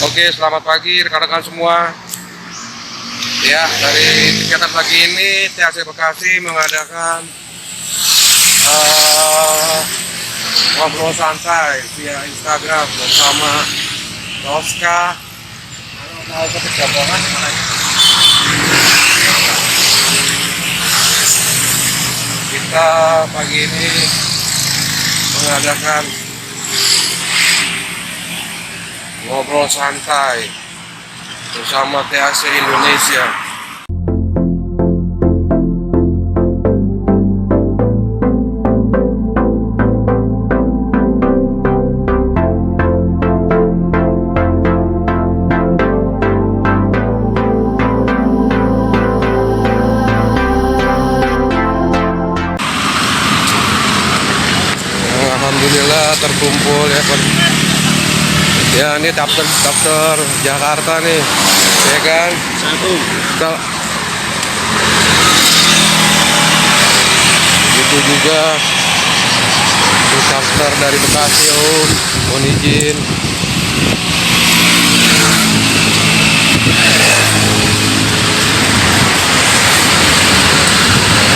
Oke, selamat pagi rekan-rekan semua. Ya, dari kegiatan pagi ini THC Bekasi mengadakan ngobrol santai via Instagram bersama Roska. Kita pagi ini mengadakan ngobrol santai bersama THC Indonesia. Alhamdulillah terkumpul ya ini daftar Jakarta nih, ya kan? Itu juga daftar dari Bekasi, mohon izin.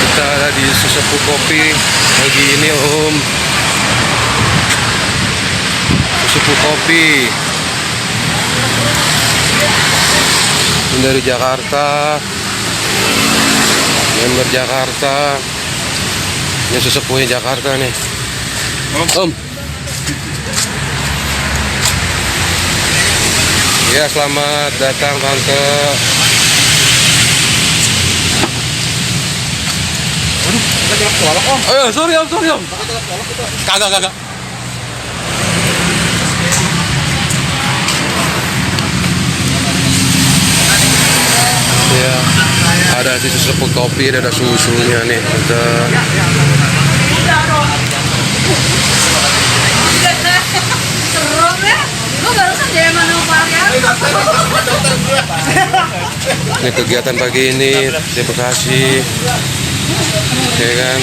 Kita ada di Sesepuh Kopi pagi ini, Sesepuh Kopi ini dari Jakarta, member Jakarta, ini sesepuhnya Jakarta nih, Om. Ya, selamat datang Tante. Aduh, sorry Om. Kagak. Ya, ada di Sesepuh Kopi, ada susunya nih. Ini kegiatan pagi ini di Bekasi, ya kan?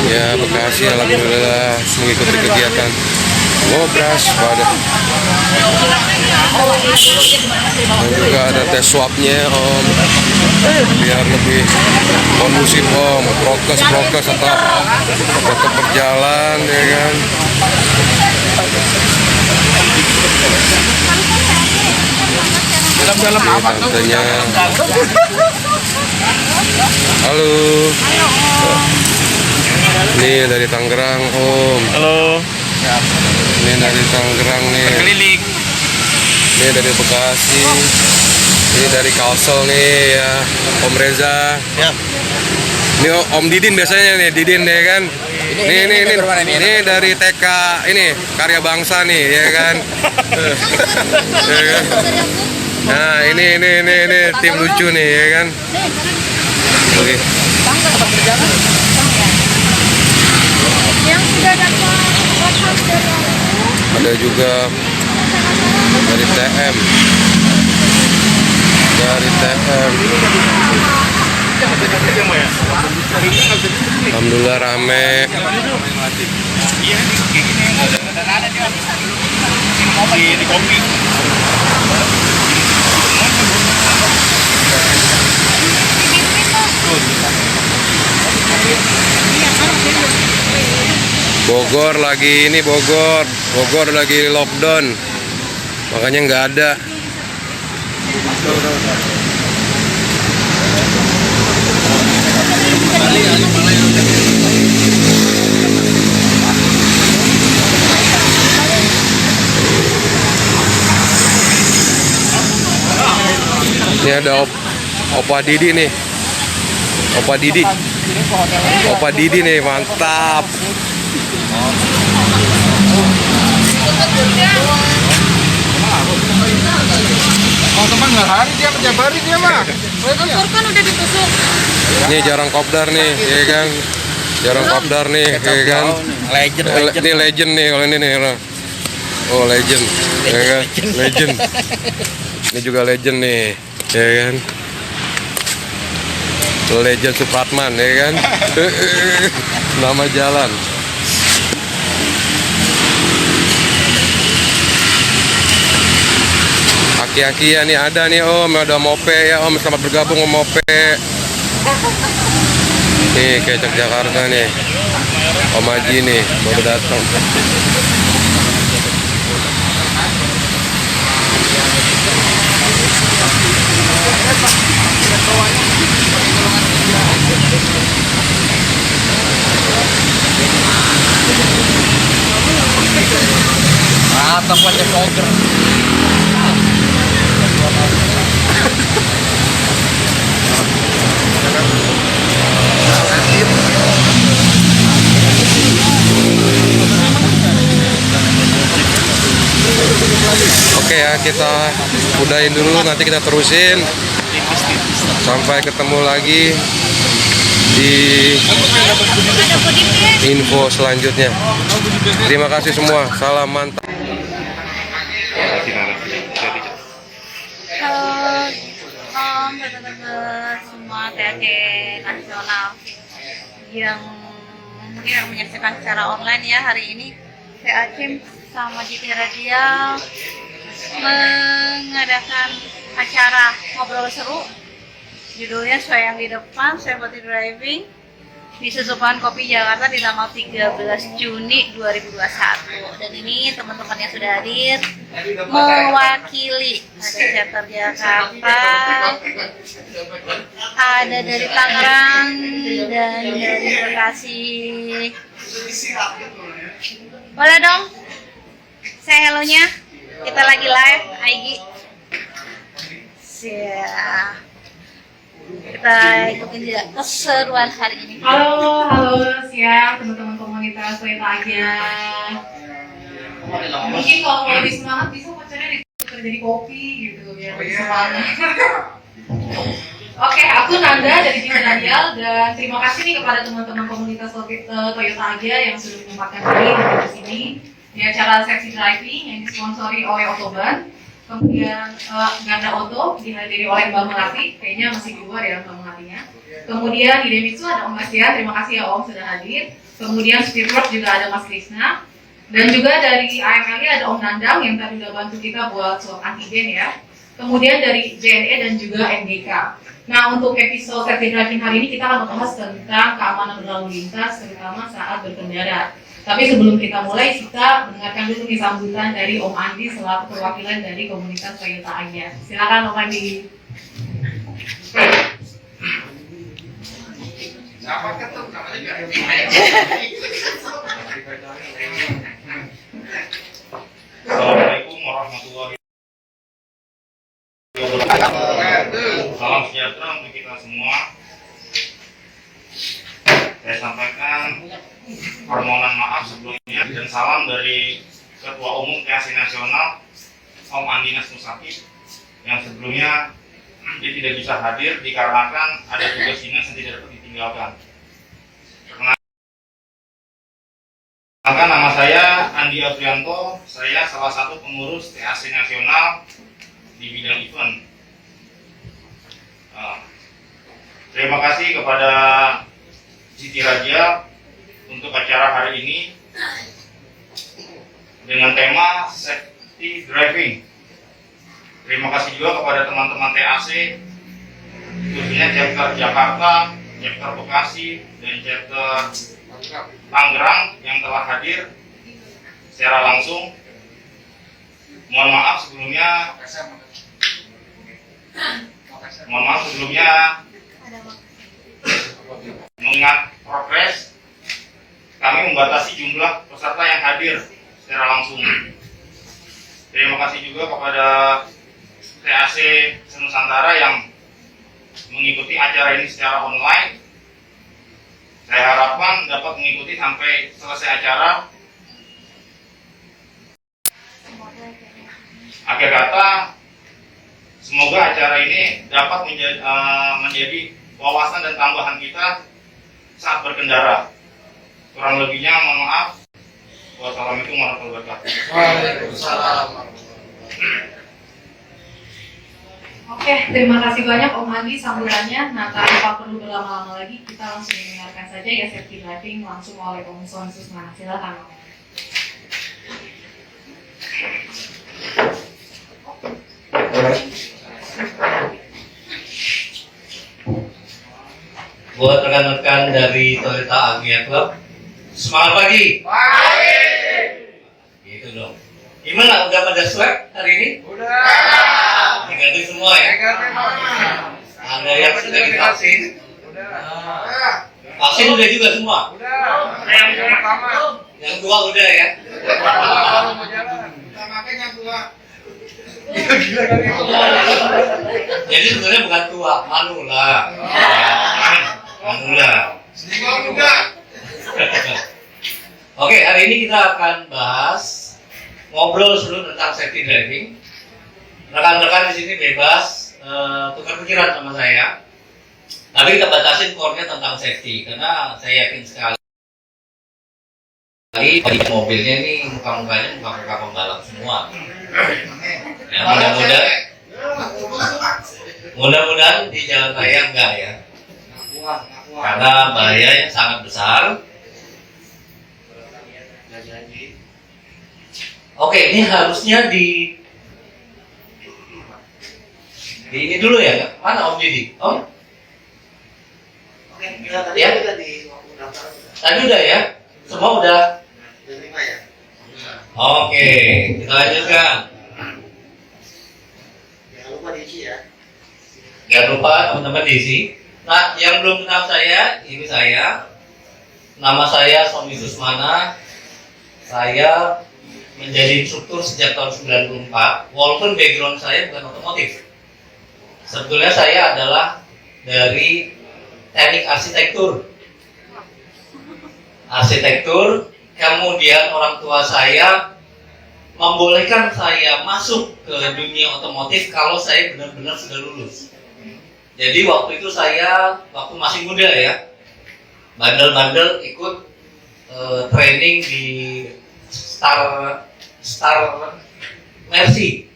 Ya, Bekasi alhamdulillah mengikuti kegiatan ngobras pada. Dan juga ada tes swabnya, Om, biar lebih kondusif, Om. Prokes tetap berjalan, ya kan? Dalam apa tantenya. Halo. Ini dari Tangerang, Om. Halo. Ini dari Tangerang nih. Keliling. Ini dari Bekasi. Ini dari Kalsel nih ya, Om Reza. Ya. Ini Om Didin biasanya nih, Didin ya kan. Ini dari TK ini Karya Bangsa nih, ya kan. Ya kan? Nah, ini tim lucu nih, ya kan. Oke. Ada juga dari TM. Alhamdulillah rame. Bogor lagi lockdown, makanya nggak ada. Ini ada Opa Didi nih, Opa Didi nih, mantap. Oh, teman nggak hari dia tiap hari dia mah. Kan udah ditusuk. Ini jarang kopdar nih, ya kan? Jarang kopdar nih, ya kan? Legend. Ini legend nih kalau ini nih. Oh, legend, ya kan? Legend. Ini juga legend nih, ya kan? Legend Supratman ya kan. Nama jalan. Aki-aki ya nih ada nih Om, ada Mope ya Om, selamat bergabung Om Mope. Nih kecap Jakarta nih, Om Haji nih baru datang. Atap aja koger. Oke ya, kita udahin dulu, nanti kita terusin sampai ketemu lagi di info selanjutnya. Terima kasih semua, salam mantap. Halo, teman-teman semua TAC nasional yang mungkin yang menyaksikan secara online ya. Hari ini TAC sama GT Radio mengadakan acara ngobrol seru, judulnya Soyang di Depan, Safety Driving di Susupan Kopi Jakarta di tanggal 13 Juni 2021. Dan ini teman-teman yang sudah hadir mewakili ada Chapter Jakarta, ada dari Tangerang dan dari Bekasi. Boleh dong saya hello-nya, kita lagi live IG. Siap. Kita ikutin juga keseruan hari ini. Halo, siang teman-teman komunitas Toyota aja. Mungkin kalau mau lebih semangat bisa pacarnya ditukar jadi kopi gitu biar lebih semangat. Oke, aku Nanda dari Tim Daniel dan terima kasih nih kepada teman-teman komunitas Toyota aja yang sudah menyempatkan diri di sini di acara Safety Driving yang disponsori oleh Otoban. Kemudian Garda Auto dihadiri oleh Mbak Melati, kayaknya masih di luar ya Mbak Melatinya. Kemudian di Demitsu ada Om Bastian, terima kasih ya Om sudah hadir. Kemudian Speedwork juga ada Mas Krisna. Dan juga dari AMLI ada Om Nandang yang tadi udah bantu kita buat swab antigen ya. Kemudian dari JNE dan juga NGK. Nah untuk episode Safety Driving hari ini kita akan membahas tentang keamanan berlalu lintas, terutama saat berkendara. Tapi sebelum kita mulai, kita mendengarkan dulu nih sambutan dari Om Andi selaku perwakilan dari komunitas Toyota Agia. Silakan Om Andi. Assalamualaikum warahmatullahi wabarakatuh. Salam sejahtera untuk kita semua. Saya sampaikan permohonan maaf sebelumnya dan salam dari Ketua Umum TAC Nasional Om Andi Musafir yang sebelumnya dia tidak bisa hadir dikarenakan ada tugas dinas yang tidak dapat ditinggalkan. Perkenalkan, nama saya Andi Afrianto, saya salah satu pengurus TAC Nasional di bidang event. Terima kasih kepada Siti Raja untuk acara hari ini dengan tema Safety Driving. Terima kasih juga kepada teman-teman TAC, khususnya Chapter Jakarta, Chapter Bekasi, dan Chapter Tangerang yang telah hadir secara langsung. Mohon maaf sebelumnya mengingat progres kami membatasi jumlah peserta yang hadir secara langsung. Terima kasih juga kepada TAC Senusantara yang mengikuti acara ini secara online. Saya harapkan dapat mengikuti sampai selesai acara. Akhir kata, semoga acara ini dapat menjadi wawasan dan tambahan kita saat berkendara. Kurang lebihnya mohon maaf. Wassalamualaikum warahmatullahi wabarakatuh. Waalaikumsalam. Oke, terima kasih banyak Om Andi sambutannya. Nah, tanpa perlu berlama-lama lagi, kita langsung mendengarkan saja ya safety driving langsung oleh Om Son Susmana. Silakan. Om. Buat rekan-rekan dari Toyota Agria Club, semangat pagi. Gitu dong. Gimana, udah pada swab hari ini? Udah. Negatif semua ya? Ada yang sudah divaksin? Vaksin udah juga semua? Udah. Yang pertama. Yang tua udah ya? Baru mau jalan. Makanya tua. Gila kali itu. Jadi sebenarnya bukan tua, manula. Manula. Sedikit juga. Oke, hari ini kita akan bahas ngobrol seru tentang safety driving. Rekan-rekan di sini bebas tukar pikiran sama saya. Tapi kita batasin core-nya tentang safety karena saya yakin sekali di mobilnya ini muka-mukanya muka-muka pembalap semua. Ya, mudah-mudahan di jalan raya enggak ya. Karena bahayanya sangat besar. Oke, ini harusnya di ini dulu ya. Mana Om Didi? Om? Ya? Tadi udah ya? Semua udah? Oke, kita lanjutkan. Jangan lupa teman-teman diisi. Nah, yang belum kenal saya, ini saya. Nama saya Sony Susmana. Saya menjadi instruktur sejak tahun 94. Walaupun background saya bukan otomotif. Sebetulnya saya adalah dari teknik arsitektur. Kemudian orang tua saya membolehkan saya masuk ke dunia otomotif kalau saya benar-benar sudah lulus. Jadi waktu itu saya waktu masih muda ya, bandel-bandel ikut training di Star Mercy.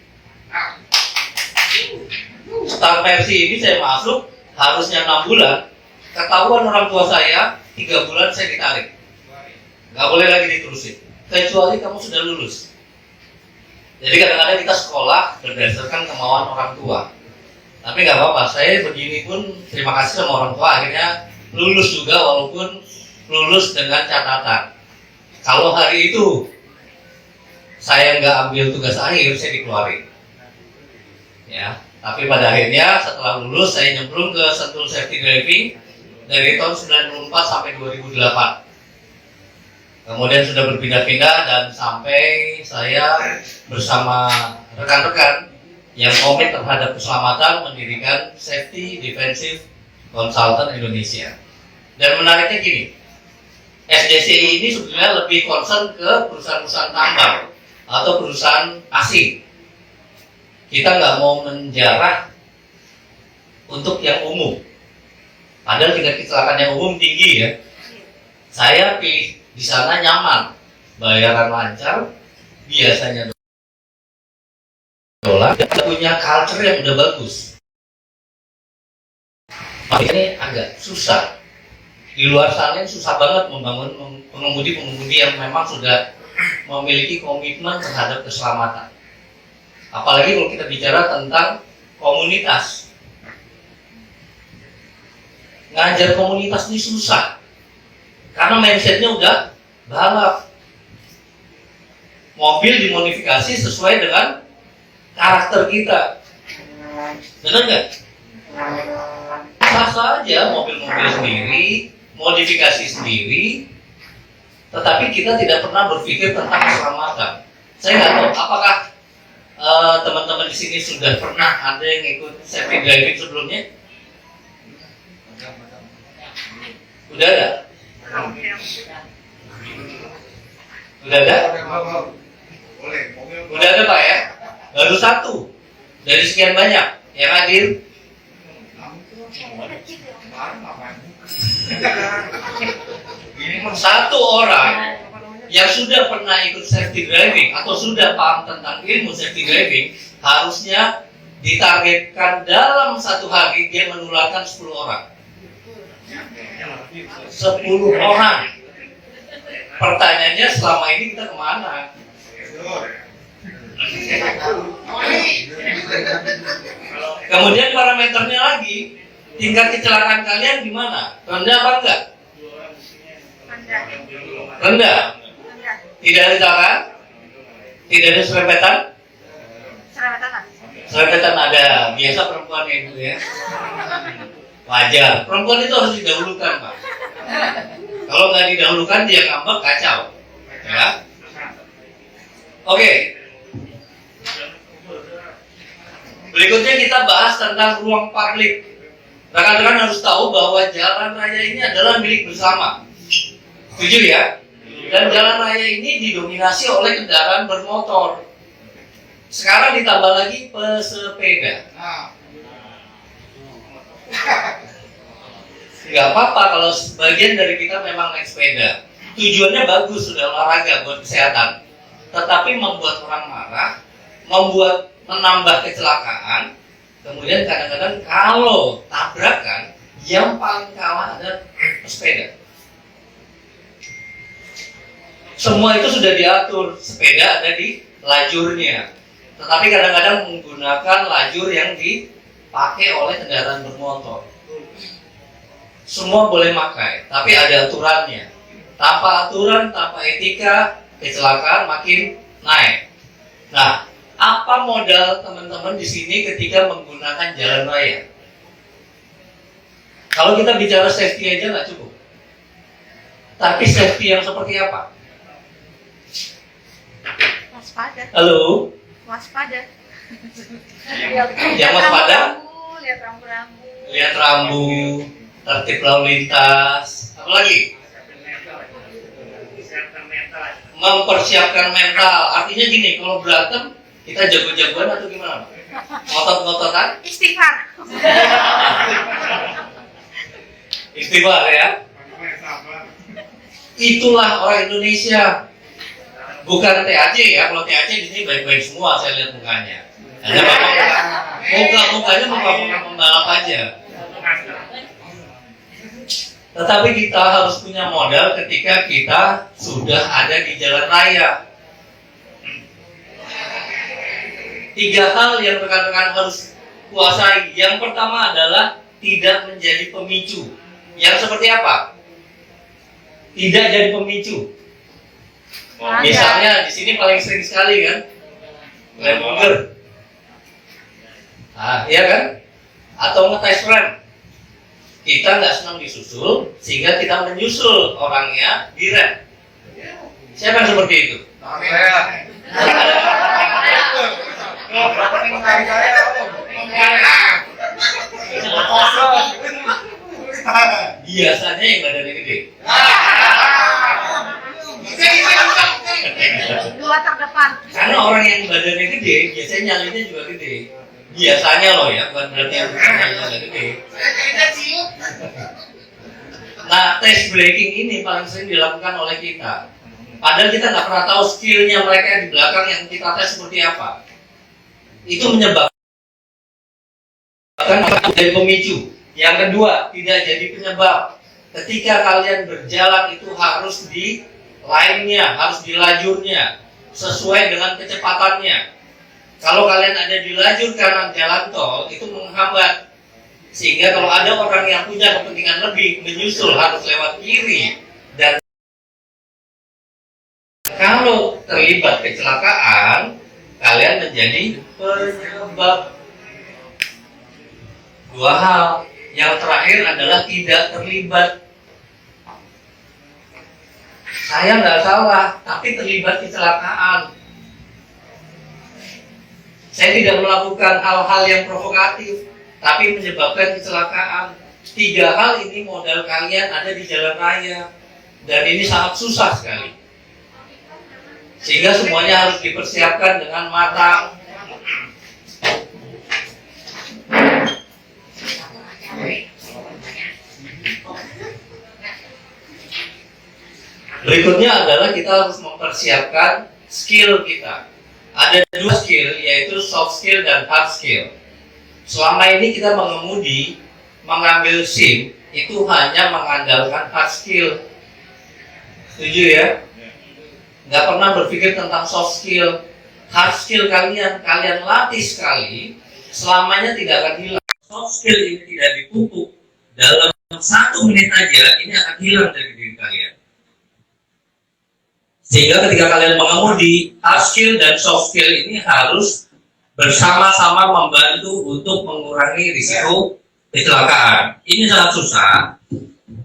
Star Mercy ini saya masuk harusnya 6 bulan, ketahuan orang tua saya 3 bulan saya ditarik, nggak boleh lagi diterusin kecuali kamu sudah lulus. Jadi kadang-kadang kita sekolah berdasarkan kemauan orang tua. Tapi nggak apa-apa, saya begini pun terima kasih sama orang tua, akhirnya lulus juga walaupun lulus dengan catatan. Kalau hari itu saya nggak ambil tugas akhir, saya dikeluarin. Ya, tapi pada akhirnya setelah lulus saya nyemplung ke Sentul Safety Driving dari tahun 94 sampai 2008. Kemudian sudah berpindah-pindah dan sampai saya bersama rekan-rekan yang komit terhadap keselamatan mendirikan Safety Defensive Consultant Indonesia. Dan menariknya gini, SDCI ini sebetulnya lebih concern ke perusahaan-perusahaan tambang atau perusahaan asing. Kita nggak mau menjarah untuk yang umum. Padahal tingkat kecelakaan yang umum tinggi ya. Saya pilih di sana nyaman, bayaran lancar, biasanya dolar, punya culture yang udah bagus. Ini agak susah. Di luar sana susah banget membangun pengemudi-pengemudi yang memang sudah memiliki komitmen terhadap keselamatan. Apalagi kalau kita bicara tentang komunitas. Ngajar komunitas ini susah. Karena mindsetnya udah balap. Mobil dimodifikasi sesuai dengan karakter kita. Benar nggak? Sah saja mobil-mobil sendiri, modifikasi sendiri, tetapi kita tidak pernah berpikir tentang keselamatan. Saya nggak tahu apakah teman-teman di sini sudah pernah ada yang ikut safety driving sebelumnya? Udah ada? Udah ada? Udah ada Pak ya? Baru 1 dari sekian banyak yang hadir. Satu orang yang sudah pernah ikut safety driving atau sudah paham tentang ilmu safety driving harusnya ditargetkan dalam satu hari dia menularkan 10 orang. 10 orang. Pertanyaannya selama ini kita kemana? Kemudian parameternya lagi, tingkat kecelakaan kalian gimana? Rendah apa enggak? Rendah. Rendah. Rendah. Tidak ada kecelakaan? Tidak ada serempetan? Serempetan lah. Serempetan ada. Biasa perempuan itu ya. Wajar. Perempuan itu harus didahulukan, Pak. Kalau nggak didahulukan dia ngambek kacau. Ya. Oke. Berikutnya kita bahas tentang ruang publik. Rekan-rekan harus tahu bahwa jalan raya ini adalah milik bersama. Setuju ya? Dan jalan raya ini didominasi oleh kendaraan bermotor. Sekarang ditambah lagi pesepeda. Nggak apa-apa kalau sebagian dari kita memang naik sepeda. Tujuannya bagus, sudah olahraga buat kesehatan. Tetapi membuat orang marah, menambah kecelakaan. Kemudian kadang-kadang kalau tabrakan, yang paling kalah adalah pesepeda. Semua itu sudah diatur, sepeda ada di lajurnya. Tetapi kadang-kadang menggunakan lajur yang dipakai oleh kendaraan bermotor. Semua boleh pakai, tapi ada aturannya. Tanpa aturan, tanpa etika, kecelakaan makin naik. Nah, apa modal teman-teman di sini ketika menggunakan jalan raya? Kalau kita bicara safety aja nggak cukup. Tapi safety yang seperti apa? Waspada. Halo? Waspada. Yang waspada? Lihat rambu-rambu. Lihat rambu, tertib lalu lintas, apa lagi? Mempersiapkan mental. Artinya gini, kalau berantem kita jago-jagoan atau gimana? Ngotot-ngototan? Istighfar. Istighfar ya. Itulah orang Indonesia. Bukan TAC ya. Kalau TAC di sini baik-baik semua, saya lihat mukanya. Ada mukanya muka pembalap aja. Tetapi kita harus punya modal ketika kita sudah ada di jalan raya. 3 hal yang rekan-rekan harus kuasai. Yang pertama adalah tidak menjadi pemicu. Yang seperti apa? Tidak jadi pemicu. Misalnya di sini paling sering sekali kan, rem mundur. Iya kan? Atau ngetes rem. Kita nggak senang disusul, sehingga kita menyusul orangnya di rem. Siapa yang seperti itu? Biasanya yang badannya gede. Dua terdepan. Karena orang yang badannya gede, biasanya nyalinya juga gede. Biasanya loh ya, bukan berarti yang nyalinya nggak gede. Nah, tes braking ini paling sering dilakukan oleh kita. Padahal kita nggak pernah tahu skillnya mereka yang di belakang yang kita tes seperti apa. Itu menyebabkan jadi pemicu. Yang kedua, tidak jadi penyebab. Ketika kalian berjalan itu harus di line-nya, harus di lajurnya, sesuai dengan kecepatannya. Kalau kalian ada di lajur kanan jalan tol, itu menghambat. Sehingga kalau ada orang yang punya kepentingan lebih menyusul harus lewat kiri, dan kalau terlibat kecelakaan, kalian menjadi penyebab. 2 hal. Yang terakhir adalah tidak terlibat. Saya nggak salah, tapi terlibat kecelakaan. Saya tidak melakukan hal-hal yang provokatif, tapi menyebabkan kecelakaan. 3 hal ini modal kalian ada di jalan raya. Dan ini sangat susah sekali. Sehingga semuanya harus dipersiapkan dengan matang. Berikutnya adalah kita harus mempersiapkan skill kita. Ada 2 skill, yaitu soft skill dan hard skill. selama ini kita mengemudi, mengambil SIM itu hanya mengandalkan hard skill. Setuju ya? Nggak pernah berpikir tentang soft skill. Hard skill kalian latih sekali, selamanya tidak akan hilang. Soft skill ini tidak dipupuk, dalam 1 menit aja ini akan hilang dari diri kalian. Sehingga ketika kalian mengemudi, hard skill dan soft skill ini harus bersama-sama membantu untuk mengurangi risiko kecelakaan. Ini sangat susah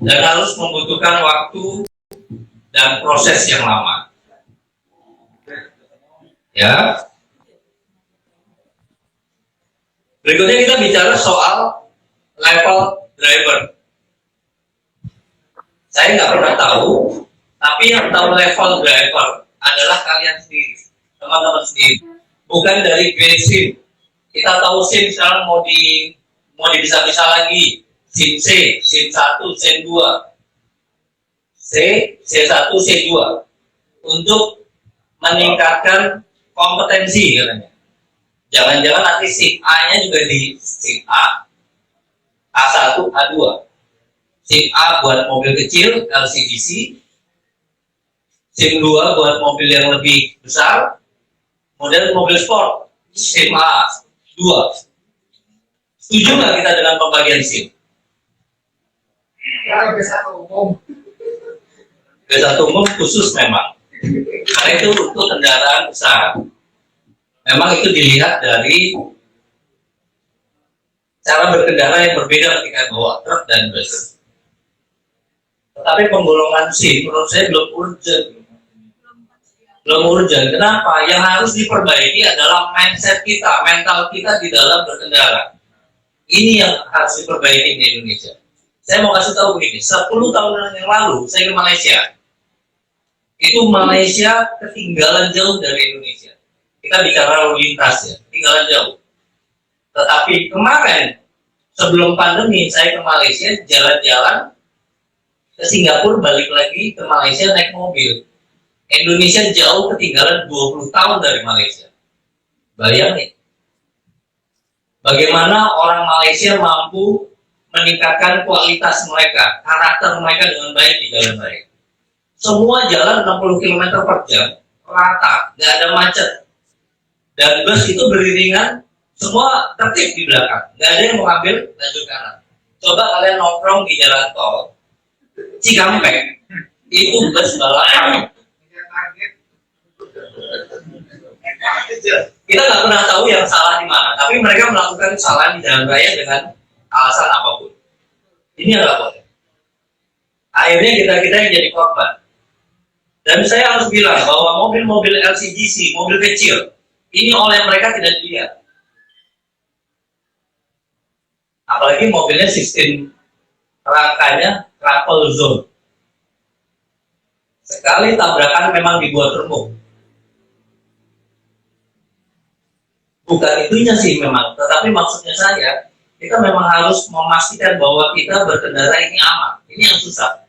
dan harus membutuhkan waktu dan proses yang lama. Ya. Berikutnya kita bicara soal level driver. Saya nggak pernah tahu, tapi yang tahu level driver adalah kalian sendiri, teman-teman sendiri. Bukan dari grade SIM. Kita tahu SIM sekarang mau bisa lagi. SIM C, SIM 1, SIM 2. C1, C2. Untuk meningkatkan kompetensi katanya. Jangan-jangan nanti SIM A-nya juga di SIM A. A1, A2. SIM A buat mobil kecil, LCDC. SIM 2 buat mobil yang lebih besar, model mobil sport, SIM A2. Setuju nggak kita dengan pembagian SIM? B1 umum khusus memang. Karena itu untuk kendaraan besar. Memang itu dilihat dari cara berkendara yang berbeda ketika bawa truk dan bus. Tetapi penggolongan SIM menurut saya belum urgent. Kenapa? Yang harus diperbaiki adalah mindset kita, mental kita di dalam berkendara. Ini yang harus diperbaiki di Indonesia. Saya mau kasih tahu begini, 10 tahun yang lalu saya ke Malaysia. Itu Malaysia ketinggalan jauh dari Indonesia. Kita bicara lalu lintas ya, ketinggalan jauh. Tetapi kemarin, sebelum pandemi, saya ke Malaysia, jalan-jalan ke Singapura, balik lagi ke Malaysia naik mobil. Indonesia jauh ketinggalan 20 tahun dari Malaysia. Bayangin. Bagaimana orang Malaysia mampu meningkatkan kualitas mereka, karakter mereka dengan baik di jalan raya. Semua jalan 60 km per jam, rata, nggak ada macet. Dan bus itu beriringan, semua tertib di belakang, nggak ada yang mau ambil lajur kanan. Coba kalian nongkrong di jalan tol Cikampek, itu bus balapan. Kita nggak pernah tahu yang salah di mana, tapi mereka melakukan kesalahan di jalan raya dengan alasan apapun. Ini yang nggak boleh. Akhirnya kita yang jadi korban. Dan saya harus bilang bahwa mobil-mobil LCGC, mobil kecil, ini oleh mereka tidak dilihat. Apalagi mobilnya sistem rangkanya travel zone. Sekali tabrakan memang dibuat remuk. Bukan itunya sih memang, tetapi maksudnya saya, kita memang harus memastikan bahwa kita berkendara ini aman. Ini yang susah.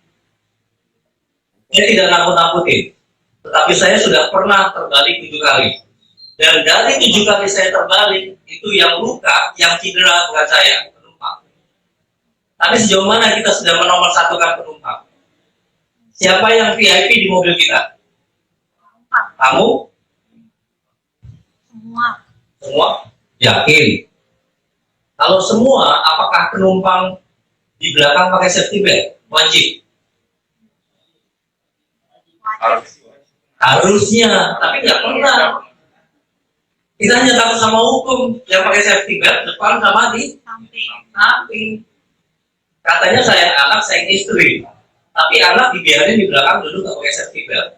Saya tidak nakut-nakutin, tetapi saya sudah pernah terbalik 7 kali. Dan dari 7 kali saya terbalik, itu yang luka, yang cedera bukan saya, penumpang. Tapi sejauh mana kita sudah menomorsatukan penumpang? Siapa yang VIP di mobil kita? Kamu? Semua? Yakin? Kalau semua, apakah penumpang di belakang pakai safety belt? Wajib. Harusnya, tapi nggak pernah. Kita hanya takut sama hukum yang pakai safety belt depan sama di samping. Katanya sayang anak, sayang istri, tapi anak dibiarin di belakang duduk nggak pakai safety belt.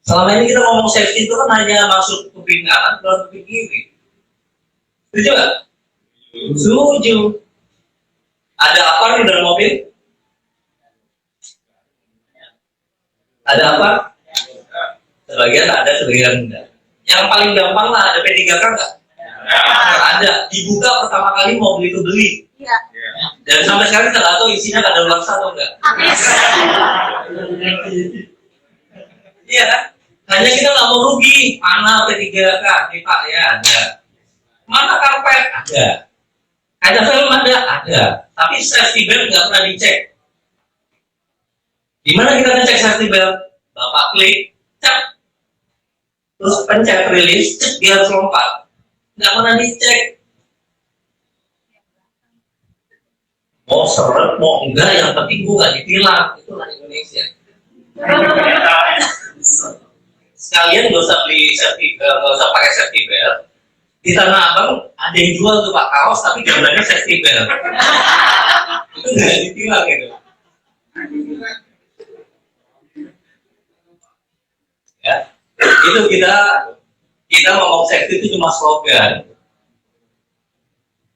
Selama ini kita ngomong safety itu kan hanya masuk kuping kanan, keluar kuping kiri. Setuju nggak? Setuju. Ada apa di dalam mobil? Ada apa? Sebagian ada, sebagian enggak. Yang paling gampang lah, ada P3K enggak? Ada. Dibuka pertama kali mobil itu beli. Iya. Dan sampai sekarang kita nggak tahu isinya ada luar atau enggak. Iya kan? Hanya kita nggak mau rugi. Mana P3K? Nih Pak ya ada. Mana karpet? Ada. Ada film ada. Tapi safety belt nggak pernah dicek. Di mana kita ngecek safety belt? Bapak klik, cek, terus pencet release, cek dia harus lompat. Nggak pernah dicek. Mau seret, mau enggak, yang penting gue nggak ditilang. Itulah Indonesia. Sekalian nggak usah beli safety, nggak usah pakai safety belt. Di Tanah Abang ada yang jual tuh Pak kaos, tapi gambarnya safety belt. Itu nggak ditilang gitu. Ya, itu kita ngomong safety itu cuma slogan.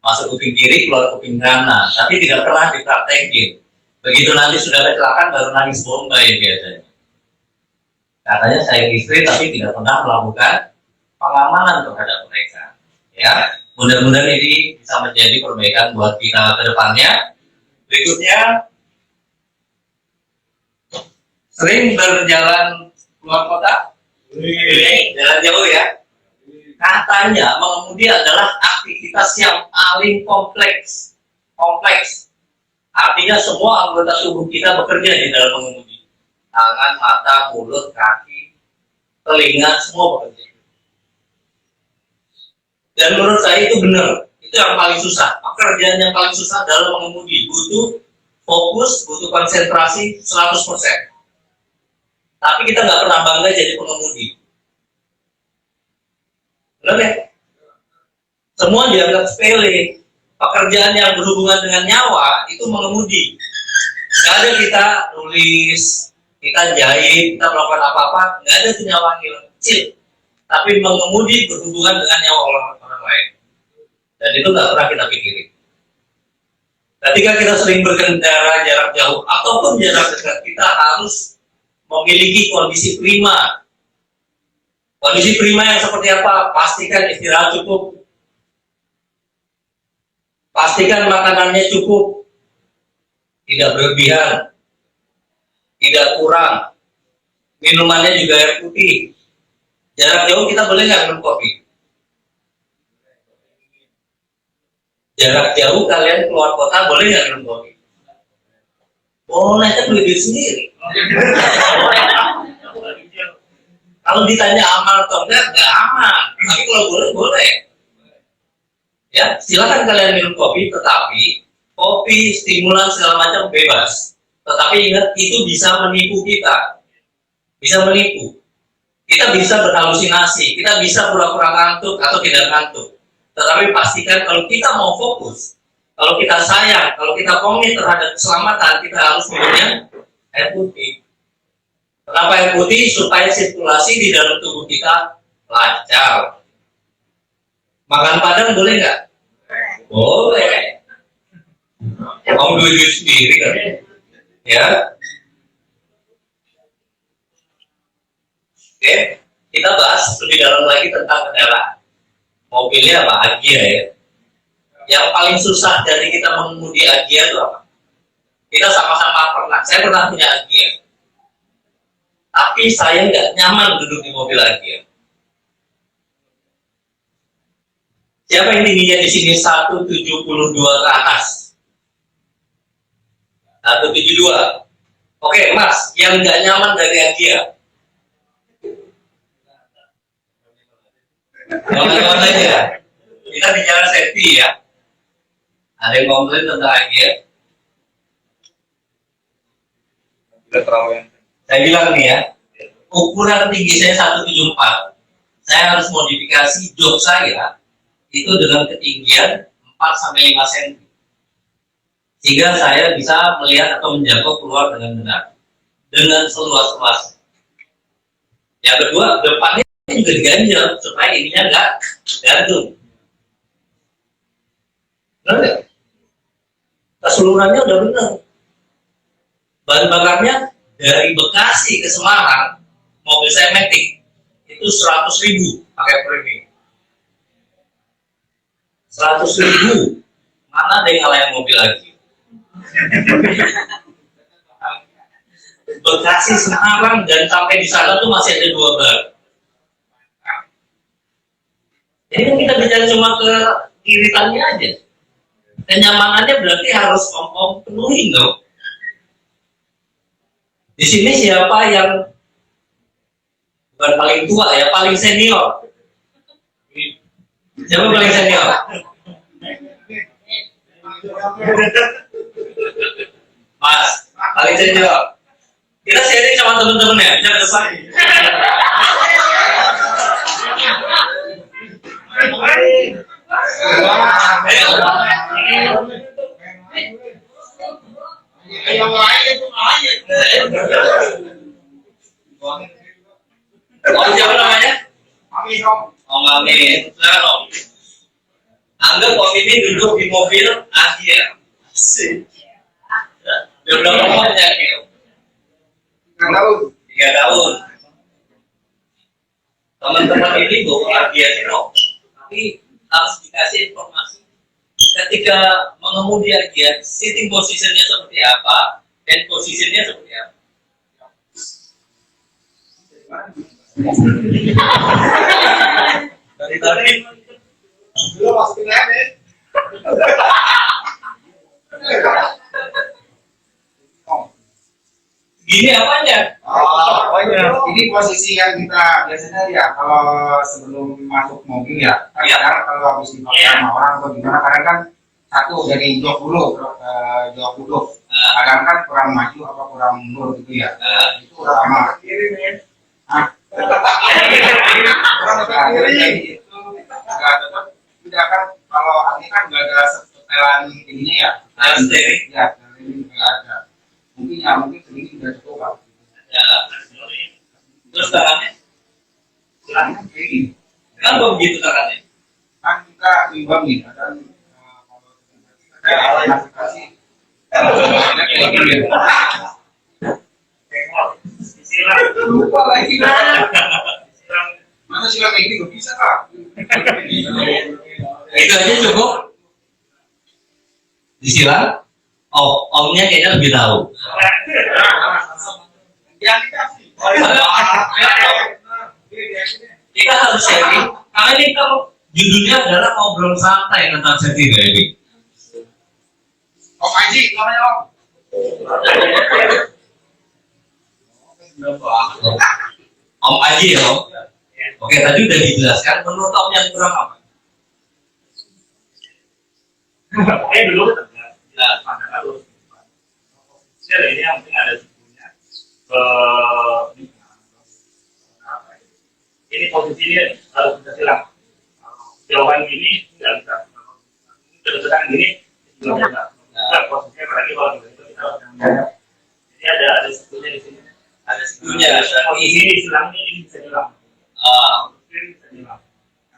Masuk kuping kiri, keluar kuping kanan, tapi tidak pernah dipraktekin. Begitu nanti sudah kecelakaan baru nangis bombay biasanya. Katanya saya istri tapi tidak pernah melakukan pengamanan terhadap mereka. Ya, mudah-mudahan ini bisa menjadi perbaikan buat kita ke depannya. Berikutnya, sering berjalan keluar kota, jalan jauh ya. Katanya mengemudi adalah aktivitas yang paling kompleks. Artinya semua anggota tubuh kita bekerja di dalam mengemudi. Tangan, mata, mulut, kaki, telinga, semua bekerja. Dan menurut saya itu benar. Itu yang paling susah. Pekerjaan yang paling susah dalam mengemudi. Butuh fokus, butuh konsentrasi 100%. Tapi kita nggak pernah bangga jadi pengemudi. Benar ya? Semua dianggap sepele. Pekerjaan yang berhubungan dengan nyawa itu mengemudi. Nggak ada kita nulis, kita jahit, kita melakukan apa-apa, nggak ada itu nyawa kecil. Tapi mengemudi berhubungan dengan nyawa orang lain. Dan itu nggak pernah kita pikirin. Ketika kita sering berkendara jarak jauh ataupun jarak dekat, kita harus memiliki kondisi prima. Kondisi prima yang seperti apa? Pastikan istirahat cukup. Pastikan makanannya cukup. Tidak berlebihan. Tidak kurang. Minumannya juga air putih. Jarak jauh kita boleh nggak minum kopi? Jarak jauh kalian keluar kota boleh nggak minum kopi? Boleh, kan beli duit sendiri. Kalau ditanya aman atau enggak aman. Tapi kalau boleh, boleh. Ya, silakan kalian minum kopi, tetapi kopi, stimulan segala macam bebas. Tetapi ingat, itu bisa menipu kita. Bisa menipu. Kita bisa berhalusinasi, kita bisa pura-pura ngantuk atau tidak ngantuk. Tetapi pastikan kalau kita mau fokus, kalau kita sayang, kalau kita komit terhadap keselamatan, kita harus minumnya air putih. Kenapa air putih? Supaya sirkulasi di dalam tubuh kita lancar. Makan padang boleh nggak? Boleh. Mau duit sendiri kan? Ya. Oke, kita bahas lebih dalam lagi tentang kendaraan. Mobilnya apa? Agya ya. Yang paling susah dari kita mengemudi Agya itu apa? Kita sama-sama pernah. Saya pernah punya Agya. Tapi saya nggak nyaman duduk di mobil Agya. Siapa yang tingginya di sini 172 ke atas? 172. Oke, Mas, yang nggak nyaman dari Agya. Jangan aja. Kita bicara safety ya. Ada yang komplain tentang Agya? Saya bilang nih ya, ukuran tinggi saya 174. Saya harus modifikasi jok saya itu dengan ketinggian 4-5 cm. Sehingga saya bisa melihat atau menjangkau keluar dengan benar. Dengan seluas-luas. Yang kedua, depannya juga diganjel supaya ininya enggak gantung. Benar nggak? Keseluruhannya udah benar. Bahan bakarnya dari Bekasi ke Semarang, mobil saya Matic itu 100.000 pakai premium. 100.000, mana ada yang ngalahin mobil lagi? Bekasi, Semarang, dan sampai di sana tuh masih ada 2 bar. Jadi kan kita bicara cuma ke kiritannya aja. Kenyamanannya berarti harus om penuhin dong. Di sini siapa yang bukan paling tua ya, paling senior? Siapa paling senior? Mas, paling senior. Kita sharing sama teman-teman ya, jangan depan. Oh, siapa namanya? Om Amin. Silakan Om. Anggap Om ini duduk di mobil Agia. Asik. Udah berapa tahun ya? 3 tahun. 3 tahun. Teman-teman ini bawa Agia Zero, tapi harus dikasih informasi. Ketika mengemudi Agia, sitting positionnya seperti apa, dan posisinya seperti apa. Dari tadi Belum masukin lagi. gini apanya? Ini posisi yang kita biasanya ya kalau sebelum masuk mobil ya. Kadang kalau habis dipakai sama orang atau gimana, kadang kan satu dari jok dulu. Kadang kan kurang maju apa kurang mundur gitu ya. Itu sama. Jadi itu agak tetap tidak kan, kalau ini kan nggak ada setelan ininya ya. Steering. Ya, ini nggak ada. Mungkin sedikit sudah cukup Pak. Ya. Terus tangannya? Silahkan kayak gini. Kenapa begitu tangannya? Kan kita imbang nih, kadang kalau kita kasih kayak gini. Lupa lagi. Mana silang kayak gini gak bisa Kak. Itu aja cukup. Disilang? Oh, omnya kayaknya lebih tahu. Kita harus sharing. Karena ini kan judulnya adalah ngobrol santai tentang safety driving. Om Aji, namanya Om. Om Aji ya Om. Oke, tadi udah dijelaskan. Menurut Om yang kurang apa? Dulu pandangan lurus. Ini yang penting ada sukunya. Ini posisinya harus bisa silang. Jauhan gini nggak bisa. Dekat-dekat gini nggak bisa. Posisinya apalagi kalau itu kita jadi ada sukunya di sini. Ada sikunya. Posisi di silang ini bisa silang. Ini bisa silang.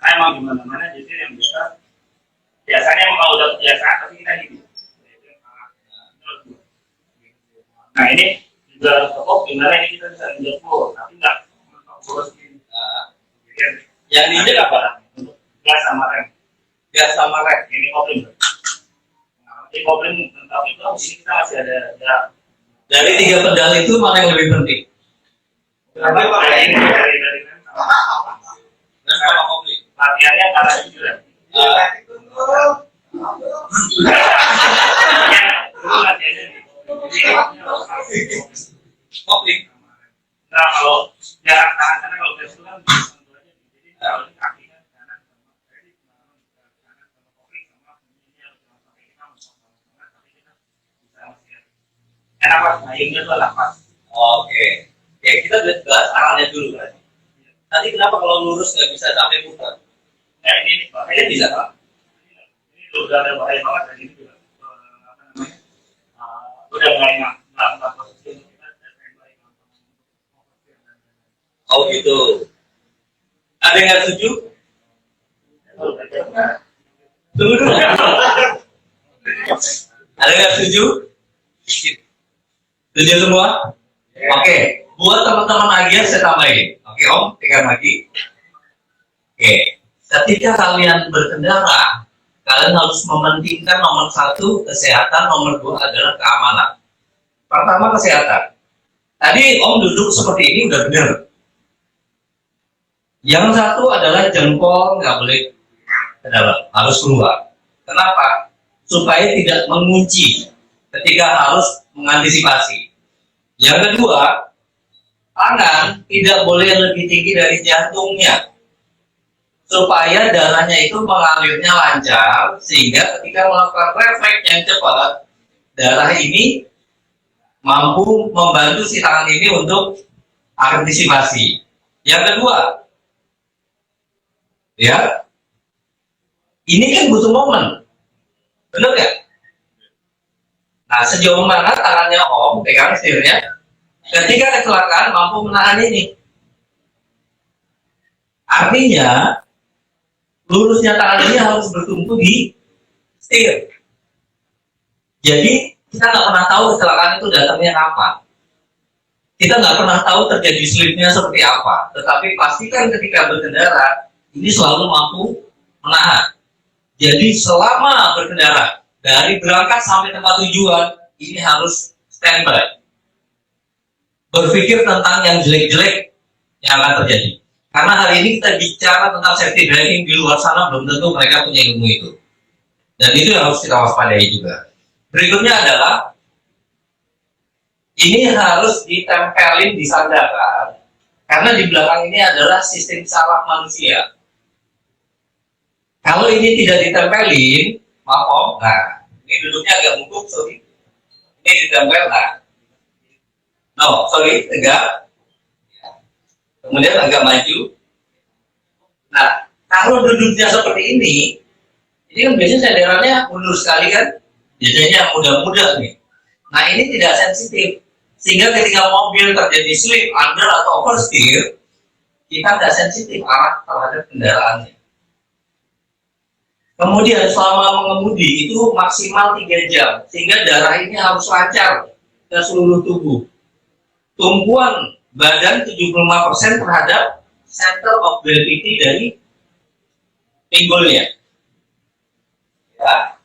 Karena emang gimana-mana jadi yang biasanya emang kalau udah kebiasaan pasti kita gitu. Nah ini juga cukup, gimana ini kita bisa menjepur, tapi nggak boros gini. Yang ini apa? Gas sama rem. Gas sama rem. Ini kopling. Nah, ini kopling tentang itu, ini kita masih ada ya. Dari 3 pedal itu mana yang lebih penting? Dari rem Sama kopling. latihannya karena itu juga. Latihannya Kopling. nah kalau jarak tangan karena kalau gas itu kan jadi kalau kaki kan kanan sama kiri kanan sama kopling sama ini harus sampai kita sama tapi kita bisa masih enak pas mayungnya tuh lapas. Oke. Oke, kita udah bahas arahnya dulu kan. Nanti kenapa kalau lurus nggak bisa sampai muter? Nah ini bahaya Bisa Pak. ini udah ada bahaya banget dan ini juga apa namanya udah mulai nggak posisi kita dan baik. Oh gitu. Ada yang nggak setuju? Tunggu dulu. Ada yang nggak setuju? Setuju semua? Oke. Buat teman-teman Agia saya tambahin. Oke Om, pegang lagi. Oke. Ketika kalian berkendara, kalian harus mementingkan nomor 1 kesehatan, nomor 2 adalah keamanan. Pertama kesehatan. Tadi Om duduk seperti ini udah benar. Yang satu adalah jempol nggak boleh ke dalam, harus keluar. Kenapa? Supaya tidak mengunci ketika harus mengantisipasi. Yang kedua, tangan tidak boleh lebih tinggi dari jantungnya, supaya darahnya itu mengalirnya lancar, sehingga ketika melakukan refleks yang cepat, darah ini mampu membantu si tangan ini untuk antisipasi. Yang kedua, ya, ini kan butuh momen, benar nggak? Nah, sejauh mana tangannya Om pegang setirnya, ketika kecelakaan mampu menahan ini. Artinya, lurusnya tangan ini harus bertumpu di setir. Jadi, kita nggak pernah tahu kecelakaan itu datangnya kapan. Kita nggak pernah tahu terjadi slipnya seperti apa. Tetapi pastikan ketika berkendara, ini selalu mampu menahan. Jadi selama berkendara, dari berangkat sampai tempat tujuan, ini harus standby. Berpikir tentang yang jelek-jelek yang akan terjadi. Karena hari ini kita bicara tentang safety driving, di luar sana belum tentu mereka punya ilmu itu. Dan itu yang harus kita waspadai juga. Berikutnya adalah, ini harus ditempelin di sandaran, karena di belakang ini adalah sistem saraf manusia. Kalau ini tidak ditempelin, maaf Om, nah, ini duduknya agak mungkuk, sorry. Ini ditempel, nah. No, sorry, tegak. Kemudian agak maju. Nah, kalau duduknya seperti ini kan biasanya sandarannya mundur sekali kan? Biasanya mudah-mudah nih. Nah, ini tidak sensitif. Sehingga ketika mobil terjadi slip, under, atau oversteer, kita tidak sensitif arah terhadap kendaraannya. Kemudian selama mengemudi itu maksimal 3 jam, sehingga darah ini harus lancar ke seluruh tubuh. Tumpuan badan 75% terhadap center of gravity dari pinggulnya. Ya.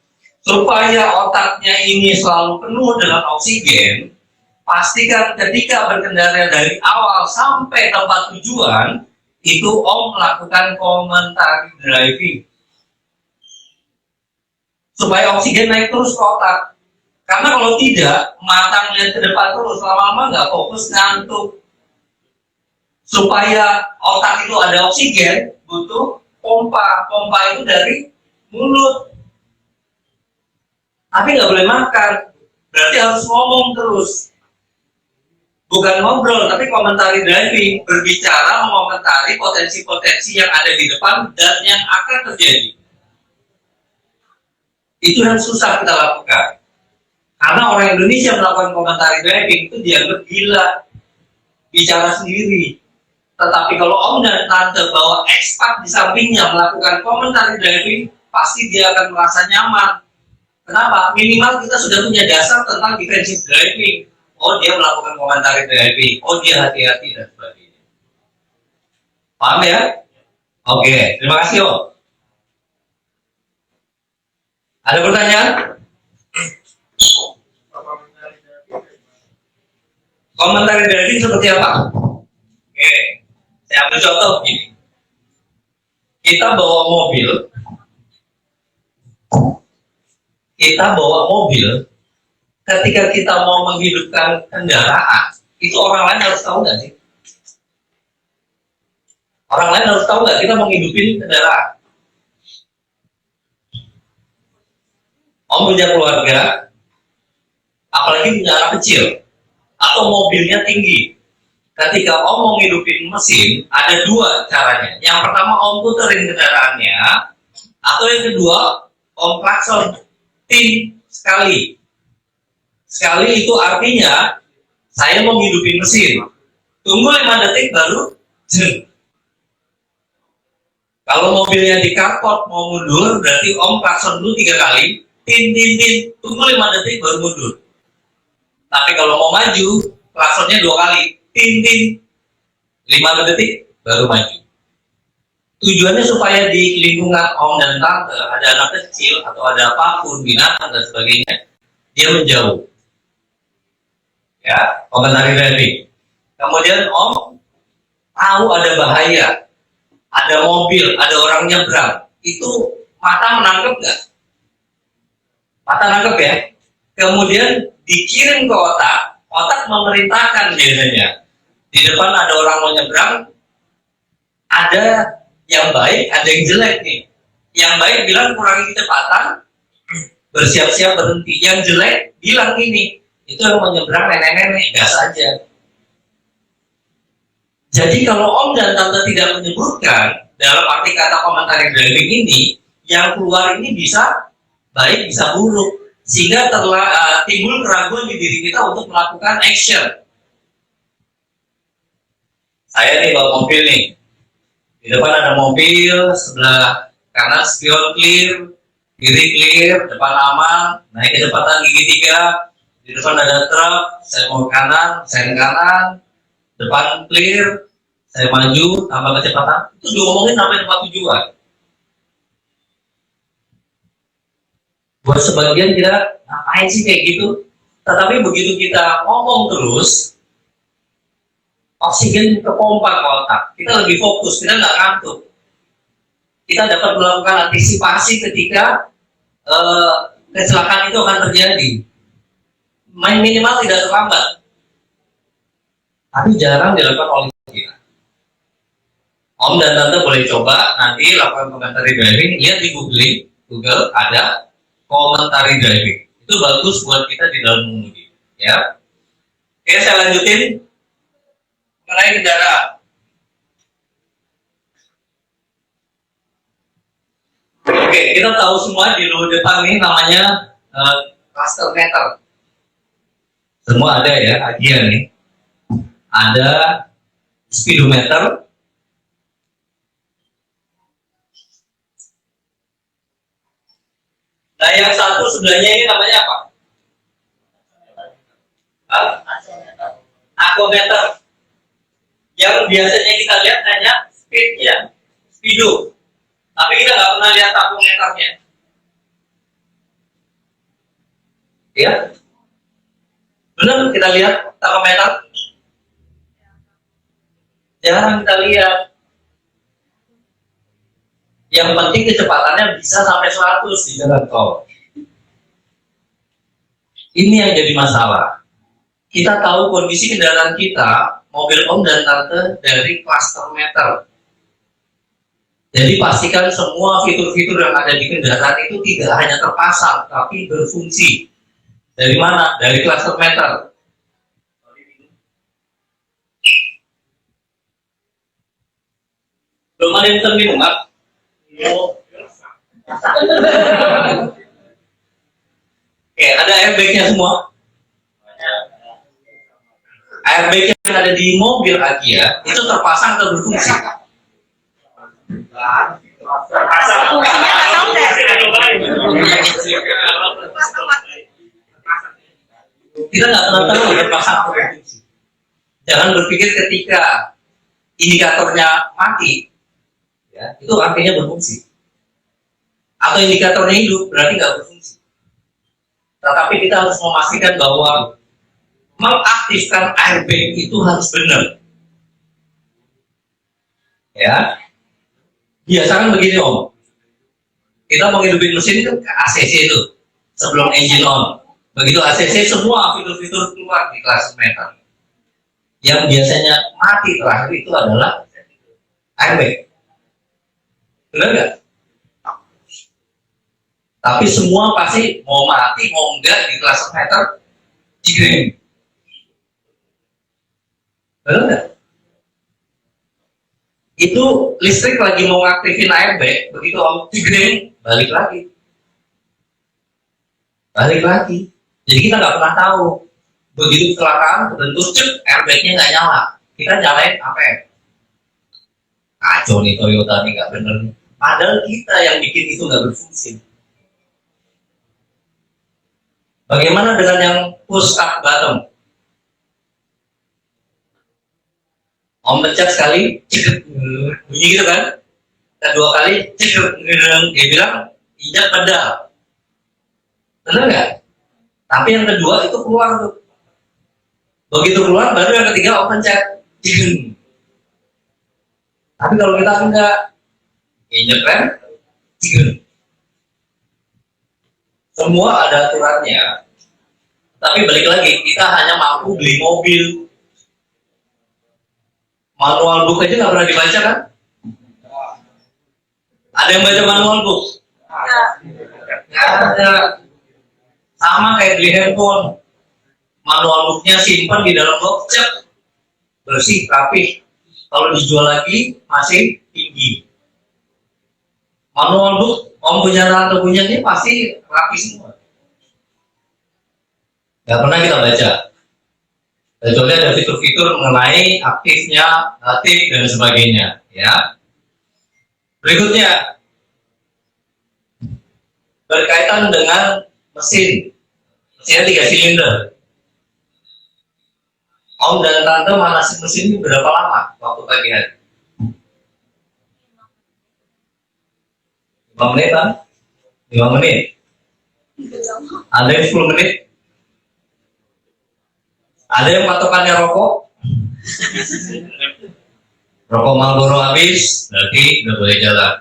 Supaya otaknya ini selalu penuh dengan oksigen, pastikan ketika berkendara dari awal sampai tempat tujuan, itu Om melakukan komentari driving. Supaya oksigen naik terus ke otak. Karena kalau tidak, mata melihat ke depan terus, lama-lama nggak fokus, ngantuk. Supaya otak itu ada oksigen, butuh pompa. Pompa itu dari mulut. Tapi nggak boleh makan. Berarti harus ngomong terus. Bukan ngobrol, tapi komentari driving. Berbicara, mengomentari potensi-potensi yang ada di depan dan yang akan terjadi. Itu yang susah kita lakukan. Karena orang Indonesia melakukan komentari driving itu dianggap gila, bicara sendiri. Tetapi kalau Om dan Tante bawa ekspat di sampingnya melakukan komentari driving, pasti dia akan merasa nyaman. Kenapa? Minimal kita sudah punya dasar tentang defensive driving. Oh, dia melakukan komentari driving. Oh, dia hati-hati dan sebagainya. Paham ya? Oke, terima kasih Om. Ada pertanyaan? Komentari driving seperti apa? Oke, saya ambil contoh begini. Kita bawa mobil, ketika kita mau menghidupkan kendaraan, itu orang lain harus tahu nggak sih? Orang lain harus tahu nggak kita mau menghidupin kendaraan? Om punya keluarga, apalagi punya anak kecil, atau mobilnya tinggi. Ketika Om mau ngidupin mesin, ada 2 caranya. Yang pertama Om puterin kendaraannya, atau yang kedua Om klakson, tin sekali. Sekali itu artinya saya mau ngidupin mesin. Tunggu 5 detik baru jeng. Kalau mobilnya di carport mau mundur, berarti Om klakson dulu 3 kali. Tin, tunggu 5 detik baru mundur. Tapi kalau mau maju, klaksonnya 2 kali. Tin, 5 detik baru maju. Tujuannya supaya di lingkungan Om dan Tante ada anak kecil atau ada apapun, binatang dan sebagainya, dia menjauh. ya, komentari driving. Kemudian Om tahu ada bahaya, ada mobil, ada orang nyebrang, itu mata menangkap nggak? Mata nangkep ya. Kemudian dikirim ke otak, otak memerintahkan biasanya. Di depan ada orang mau nyebrang, ada yang baik, ada yang jelek nih. Yang baik bilang kurangi kecepatan, bersiap-siap berhenti. Yang jelek bilang ini, itu yang mau nyebrang nenek-nenek, gas aja. Jadi kalau Om dan Tante tidak menyebutkan dalam arti kata komentari driving ini, yang keluar ini bisa baik bisa buruk, sehingga timbul keraguan di diri kita untuk melakukan action. Saya nih bawa mobil nih, di depan ada mobil, sebelah kanan spion clear, kiri clear, depan aman, naik kecepatan gigi 3, di depan ada truk, saya mau ke kanan, depan clear, saya maju, tambah kecepatan, itu diomongin sampai tempat tujuan. Buat sebagian kita, ngapain sih kayak gitu? Tetapi begitu kita ngomong terus, oksigen ke pompa ke otak, kita lebih fokus, kita nggak ngantuk. Kita dapat melakukan antisipasi ketika kecelakaan itu akan terjadi. Minimal tidak terlambat. Tapi jarang dilakukan oleh kita. Om dan Tante boleh coba nanti lakukan komentari driving, lihat di Google ada komentari driving. Itu bagus buat kita di dalam mengemudi, ya. Oke, saya lanjutin mengenai kendaraan. Oke, kita tahu semua di roda depan ini namanya cluster meter. Semua ada ya, ajian nih. Ada speedometer. Nah, yang satu sebelahnya ini namanya apa? Aquameter. Yang biasanya kita lihat hanya speednya, speedo. Tapi kita nggak pernah lihat aquameternya. Ya? Benar kita lihat takometer? Jarang kita lihat. Yang penting kecepatannya bisa sampai 100 di jalan tol. Ini yang jadi masalah. Kita tahu kondisi kendaraan kita, mobil Om dan Tante dari cluster meter. Jadi pastikan semua fitur-fitur yang ada di kendaraan itu tidak hanya terpasang, tapi berfungsi. Dari mana? Dari cluster meter. Belum ada yang terminum, Pak? Oke, ada airbagnya semua. Airbag yang ada di mobil Agia itu terpasang atau berfungsi? Kita nggak pernah tahu terpasang atau berfungsi. Jangan berpikir ketika indikatornya mati, ya, itu artinya berfungsi. Atau indikatornya hidup, berarti nggak berfungsi. Tetapi kita harus memastikan bahwa mengaktifkan airbag itu harus benar. Ya, biasakan begini Om. Kita mau hidupin mesin itu ke ACC itu sebelum engine on. Begitu ACC semua fitur-fitur keluar di cluster meter. Yang biasanya mati terakhir itu adalah airbag. Benar nggak? Tapi semua pasti mau mati mau enggak di cluster meter dikirim. Benar nggak? Itu listrik lagi mau ngaktifin airbag, begitu Om dikirim balik lagi. Jadi kita nggak pernah tahu. Begitu kecelakaan, kebentuk cek airbagnya nggak nyala. Kita nyalain APM. Kacau nih Toyota nih, nggak bener. Padahal kita yang bikin itu nggak berfungsi. Bagaimana dengan yang push start button? Om pencet sekali, cek, bunyi gitu kan? Kedua kali, cek, dia bilang injak pedal. Benar nggak? Tapi yang kedua itu keluar tuh. Begitu keluar, baru yang ketiga om pencet. Ding. Tapi kalau kita enggak, injek rem, ding. Semua ada aturannya. Tapi balik lagi, kita hanya mampu beli mobil. Manual book aja nggak pernah dibaca kan? Ada yang baca manual book? Nggak ada. Sama kayak beli handphone. Manual booknya simpan di dalam box, cek, bersih, rapi. Kalau dijual lagi masih tinggi. Manual book, om punya tante punya ini pasti rapi semua. Nggak pernah kita baca. Kecuali ada fitur-fitur mengenai aktifnya, aktif dan sebagainya. Ya. Berikutnya berkaitan dengan mesin. Mesinnya 3 silinder. Om dan tante manasin mesin ini berapa lama waktu pagi hari? 5 menit kan? 5 menit. Ada yang 10 menit. Ada yang patokannya rokok. Rokok Marlboro habis, berarti udah boleh jalan.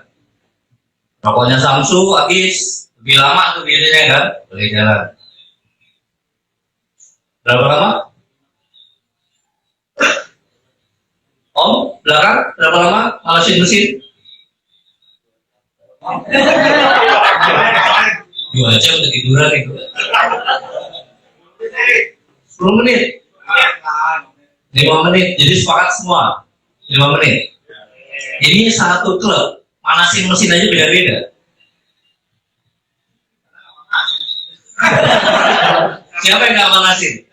Rokoknya Samsu habis, lebih lama tuh biasanya kan, boleh jalan. Berapa lama? Om, belakang, berapa lama manasin mesin? 2 jam udah tiduran itu. 10 menit. 5 menit, jadi sepakat semua 5 menit. Ini satu klub, manasin mesin aja beda-beda. Siapa yang nggak manasin?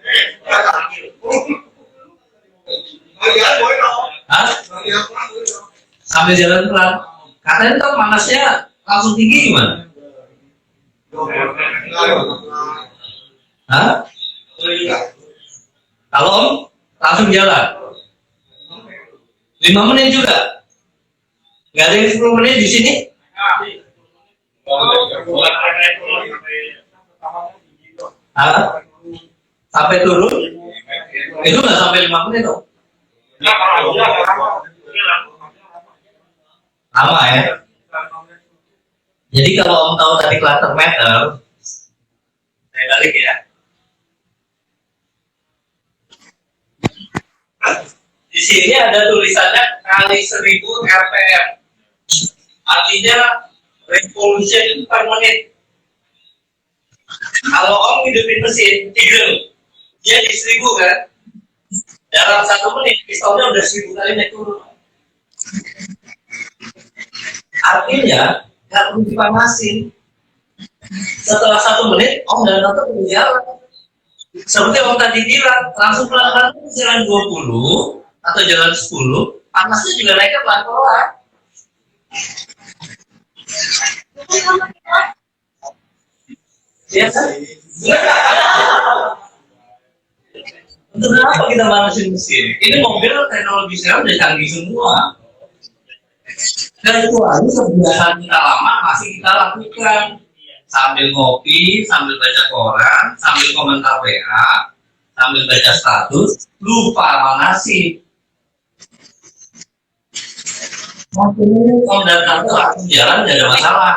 Hah? Sambil jalan pelan. Katanya tuh panasnya langsung tinggi gimana? Hah? Kalau om langsung jalan 5 menit juga. Nggak ada yang 10 menit di sini. Hah? Sampai turun itu nggak sampai 5 menit dong. Lama ya. Jadi kalau om tahu tadi cluster meter, saya balik ya. Di sini ada tulisannya kali 1000 RPM. Artinya revolution itu per menit. Kalau om hidupin mesin, tigel, dia di 1000 kan? Dalam 1 menit, pistonnya udah 1000 kali naik turun. Artinya, nggak perlu dipanasin. Setelah 1 menit, om dan tante perlu jalan. Seperti om tadi bilang, langsung pelan-pelan jalan 20 atau jalan 10, panasnya juga naiknya pelan-pelan. Ya kan? Untuk apa kita manasin mesin? Ini mobil teknologi sekarang udah canggih semua. Dan itu harus kebiasaan kita lama masih kita lakukan. Sambil ngopi, sambil baca koran, sambil komentar WA, sambil baca status, lupa manasin. Om dan tante langsung jalan, tidak ada masalah.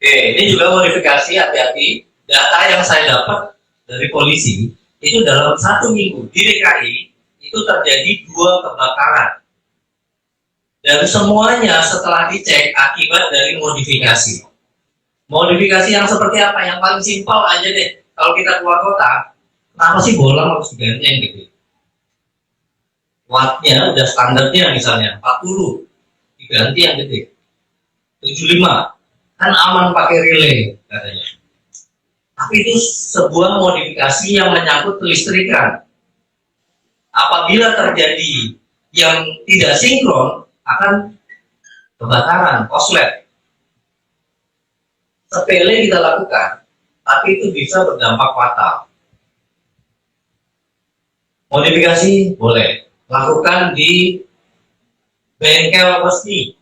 Oke, ini juga modifikasi, hati-hati. Data yang saya dapat dari polisi itu dalam 1 minggu di DKI itu terjadi 2 kebakaran. Dan semuanya setelah dicek akibat dari modifikasi. Modifikasi yang seperti apa? Yang paling simpel aja deh. Kalau kita keluar kota, kenapa sih bolang harus diganti yang gede? Wattnya udah standarnya misalnya 40, diganti yang gede 75, kan aman pakai relay katanya. Tapi itu sebuah modifikasi yang menyangkut kelistrikan. Apabila terjadi yang tidak sinkron, akan kebakaran, koslet. Sepele kita lakukan, tapi itu bisa berdampak fatal. Modifikasi boleh lakukan di bengkel resmi,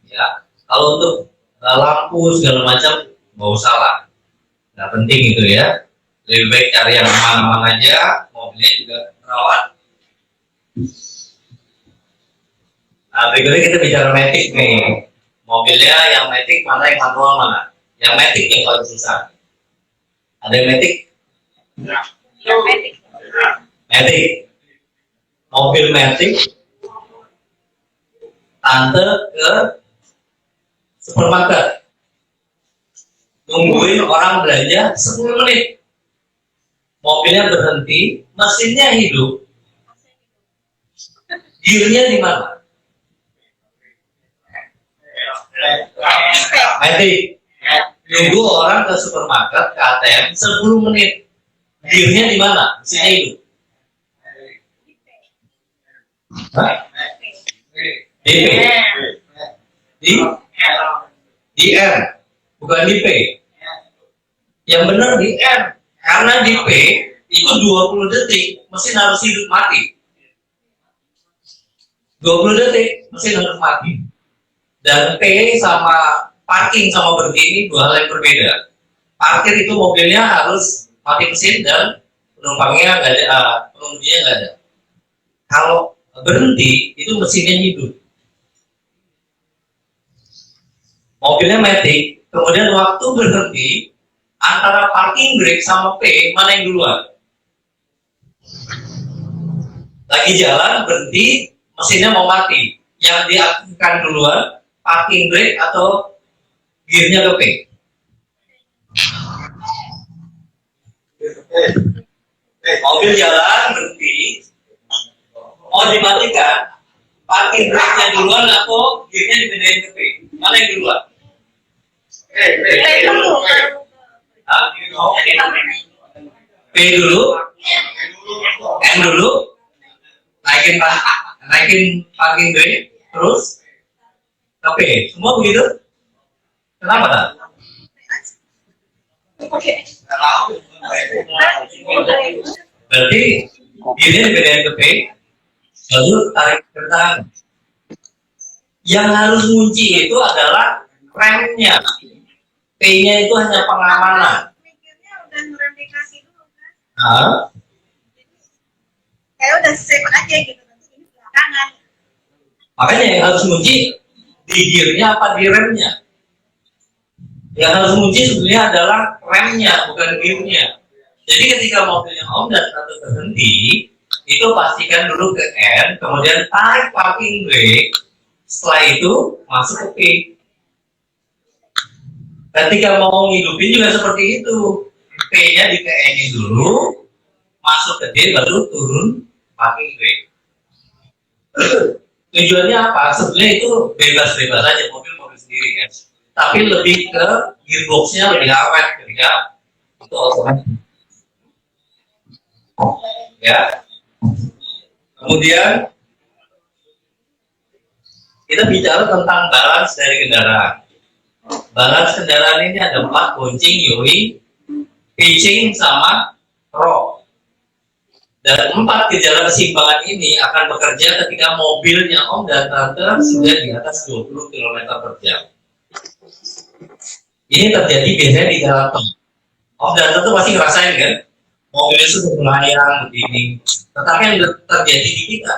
ya. Kalau untuk lampu segala macam nggak usah lah, nggak penting itu ya. Lebih baik cari yang aman-aman aja, mobilnya juga terawat. Nah, berikutnya kita bicara matic nih. Mobilnya yang matic mana, yang manual mana? Yang matic yang paling susah. Ada yang matic? Yang metik. Matic. Mobil matic. Tante ke supermarket. Nungguin orang belanja 10 menit. Mobilnya berhenti, mesinnya hidup. Gearnya di mana? Matic. Nunggu orang ke supermarket, ke ATM 10 menit. Gearnya di mana? Mesinnya hidup. Hah? DP. Di R, bukan di P. Yang benar di R. Karena di P itu 20 detik mesin harus hidup mati. 20 detik mesin harus mati. Dan P sama parking sama berhenti ini dua hal yang berbeda. Parkir itu mobilnya harus mati mesin dan penumpangnya nggak ada, pengemudinya nggak ada. Kalau berhenti itu mesinnya hidup. Mobilnya matic, kemudian waktu berhenti antara parking brake sama P mana yang duluan? Lagi jalan berhenti, mesinnya mau mati. Yang diaktifkan duluan parking brake atau gearnya ke P? Mobil jalan berhenti, mau dimatikan, parking brake-nya duluan atau gearnya dipindahin ke P? Mana yang duluan? Hah? P dulu, N dulu, naikin parking brake, terus ke P. Semua begitu? Kenapa tak? Berarti ini dibedain ke P, lalu tarik ke tangan. Yang harus kunci itu adalah remnya. P-nya itu hanya pengamanan. Mikirnya udah merendikasi dulu kan? Nah, Kayak udah save aja gitu, nanti ini belakangan. makanya yang harus kunci di gearnya apa di remnya. Yang harus kunci sebenarnya adalah remnya, bukan gearnya. Jadi ketika mobilnya om dan atau berhenti, itu pastikan dulu ke N, kemudian tarik parking brake. Setelah itu masuk ke P. Ketika mau ngidupin juga seperti itu. P-nya di PN dulu, masuk ke D baru turun parking brake. Tujuannya apa? Sebenarnya itu bebas-bebas aja mobil-mobil sendiri ya. Tapi lebih ke gearboxnya lebih awet ketika itu otomatis. Ya. Kemudian kita bicara tentang balance dari kendaraan. Balance kendaraan ini ada 4, bouncing, yoi, pitching, sama roll. Dan 4 gejala keseimbangan ini akan bekerja ketika mobilnya om dan tante sudah di atas 20 km per jam. Ini terjadi biasanya di jalan tol. Om dan tante pasti ngerasain kan? Mobilnya sudah melayang begini. Tetapi yang terjadi di kita